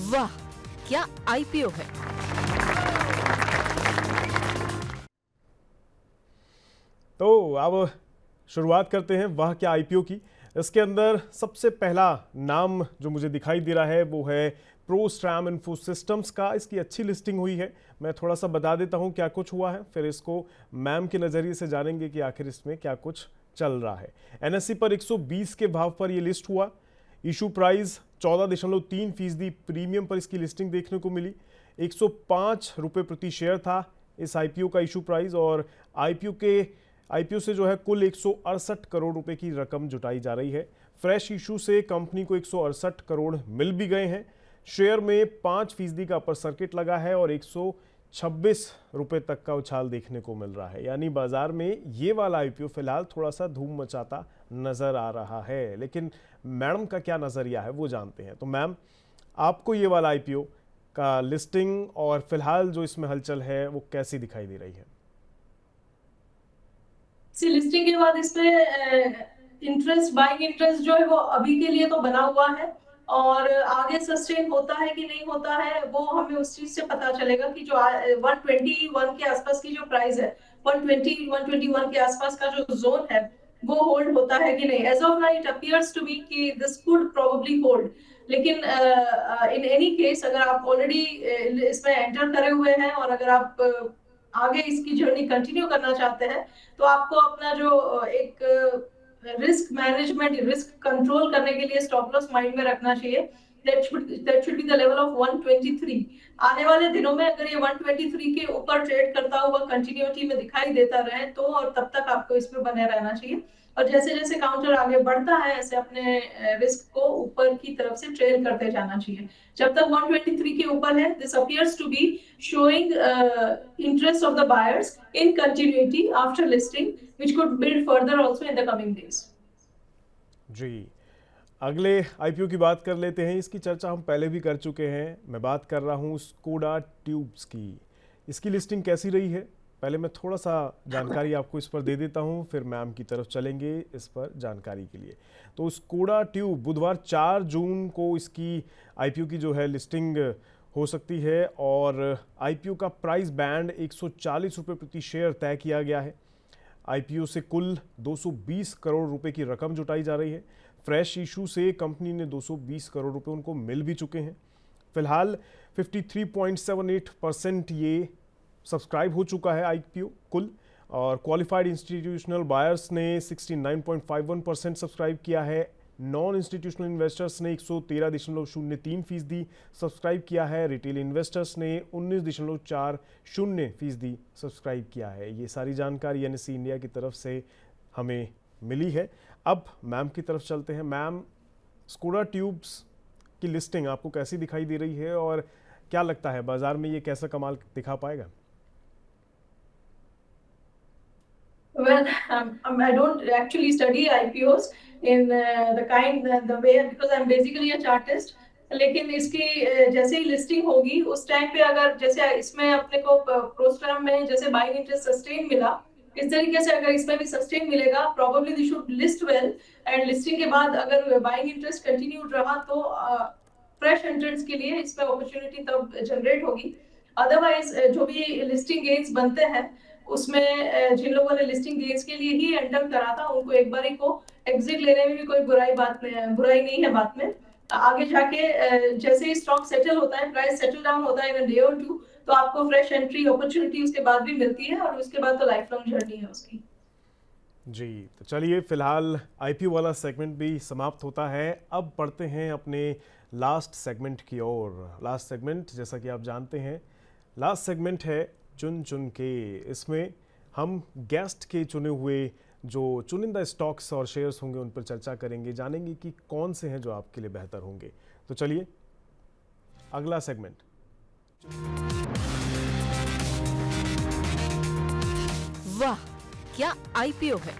वाह, क्या आईपीओ है। तो अब शुरुआत करते हैं वाह क्या आईपीओ की। इसके अंदर सबसे पहला नाम जो मुझे दिखाई दे रहा है वो है प्रोस्ट्रैम इन्फो सिस्टम्स का। इसकी अच्छी लिस्टिंग हुई है। मैं थोड़ा सा बता देता हूं क्या कुछ हुआ है, फिर इसको मैम के नज़रिए से जानेंगे कि आखिर इसमें क्या कुछ चल रहा है। एनएससी पर 120 के भाव पर यह लिस्ट हुआ। इशू प्राइस 14.3% प्रीमियम पर इसकी लिस्टिंग देखने को मिली। 105 रुपये प्रति शेयर था इस आईपीओ का इशू प्राइस, और आईपीओ से जो है कुल 168 करोड़ रुपए की रकम जुटाई जा रही है। फ्रेश इशू से कंपनी को 168 करोड़ मिल भी गए हैं। शेयर में 5% का अपर सर्किट लगा है और 126 रुपए तक का उछाल देखने को मिल रहा है। यानी बाजार में ये वाला आईपीओ फिलहाल थोड़ा सा धूम मचाता नजर आ रहा है। लेकिन मैडम का क्या नजरिया है वो जानते हैं। तो मैम, आपको ये वाला आईपीओ का लिस्टिंग और फिलहाल जो इसमें हलचल है वो कैसी दिखाई दे रही है? लिस्टिंग के बाद इसमें इंटरेस्ट, बाइंग इंटरेस्ट जो है वो अभी के लिए तो बना हुआ है, और आगे सस्टेन होता है कि नहीं होता है वो हमें उस चीज से पता चलेगा कि जो 121 के आसपास की जो प्राइस है, 120-121 के आसपास का जो जोन है वो होल्ड होता है कि नहीं। As of now it appears to be कि दिस कुड प्रोबेबली होल्ड। लेकिन इन एनी केस अगर आप ऑलरेडी इसमें एंटर करे हुए हैं और अगर आप आगे इसकी जर्नी कंटिन्यू करना चाहते हैं तो आपको अपना जो एक रिस्क मैनेजमेंट, रिस्क कंट्रोल करने के लिए स्टॉप लॉस माइंड में रखना चाहिए। That should be the level of 123। आने वाले दिनों में अगर ये 123 के ऊपर ट्रेड करता हुआ कंटिन्यूटी में दिखाई देता रहे तो, और तब तक आपको इसमें बने रहना चाहिए। और जैसे जैसे काउंटर आगे बढ़ता है ऐसे अपने रिस्क को ऊपर की तरफ से ट्रेल करते जाना चाहिए। जब तक 123 के ऊपर है, this appears to be showing interest of the buyers in continuity after listing, which could build further also in the coming days. जी, अगले आईपीओ की बात कर लेते हैं। इसकी चर्चा हम पहले भी कर चुके हैं। मैं बात कर रहा हूँ स्कोडा ट्यूब्स की। इसकी लिस्टिंग कैसी रही है? पहले मैं थोड़ा सा जानकारी आपको इस पर दे देता हूँ, फिर मैम की तरफ चलेंगे इस पर जानकारी के लिए। तो स्कोडा ट्यूब बुधवार 4 जून को इसकी आईपीओ की जो है लिस्टिंग हो सकती है, और आईपीओ का प्राइस बैंड 140 रुपये प्रति शेयर तय किया गया है। आईपीओ से कुल 220 करोड़ रुपए की रकम जुटाई जा रही है। फ्रेश इशू से कंपनी ने 220 करोड़ रुपए उनको मिल भी चुके हैं। फिलहाल 53.78% ये सब्सक्राइब हो चुका है आईपीओ कुल, और क्वालिफाइड इंस्टीट्यूशनल बायर्स ने 69.51% सब्सक्राइब किया है। नॉन इंस्टीट्यूशनल इन्वेस्टर्स ने 113.03% सब्सक्राइब किया है। रिटेल इन्वेस्टर्स ने 19.40% सब्सक्राइब किया है। ये सारी जानकारी एनएससी इंडिया की तरफ से हमें मिली है। अब मैम की तरफ चलते हैं। मैम, स्कोडा ट्यूब्स की लिस्टिंग आपको कैसी दिखाई दे रही है और क्या लगता है बाजार में ये कैसा कमाल दिखा पाएगा? Well, I don't actually study IPOs in the way, because I'm basically a chartist. लेकिन इसकी जैसे ही लिस्टिंग होगी उस टाइम पे अगर जैसे इसमें अपने को प्रोस्ट्रम में जैसे बाइंग इंटरेस्ट सस्टेन मिला, इस तरीके से अगर इसमें भी सस्टेन मिलेगा, probably they should list well. And listing के बाद अगर बाइंग इंटरेस्ट कंटिन्यूड रहा तो फ्रेश एंट्रेंट्स के लिए इसमें अपॉर्चुनिटी तब जनरेट होगी। अदरवाइज जो भी लिस्टिंग गेन्स बनते हैं उसमें जिन लोगों ने लिस्टिंग गेन्स के लिए ही एंटर करा था उनको एक बार को एग्जिट लेने में भी कोई बुराई नहीं है बात में। आगे जाके जैसे ही स्टॉक सेटल होता है, प्राइस सेटल डाउन होता है इन अ डे और टू, तो आपको फ्रेश एंट्री अपॉर्चुनिटी उसके बाद भी मिलती है, और उसके बाद तो लाइफ लॉन्ग जर्नी है उसकी। जी, तो चलिए फिलहाल आईपीओ वाला सेगमेंट भी समाप्त होता है। अब बढ़ते हैं अपने लास्ट सेगमेंट की ओर। लास्ट सेगमेंट, जैसा कि आप जानते हैं, लास्ट सेगमेंट है चुन चुन के। इसमें हम गेस्ट के चुने हुए जो चुनिंदा स्टॉक्स और शेयर्स होंगे उन पर चर्चा करेंगे, जानेंगे कि कौन से हैं जो आपके लिए बेहतर होंगे। तो चलिए अगला सेगमेंट। वाह, क्या आईपीओ है।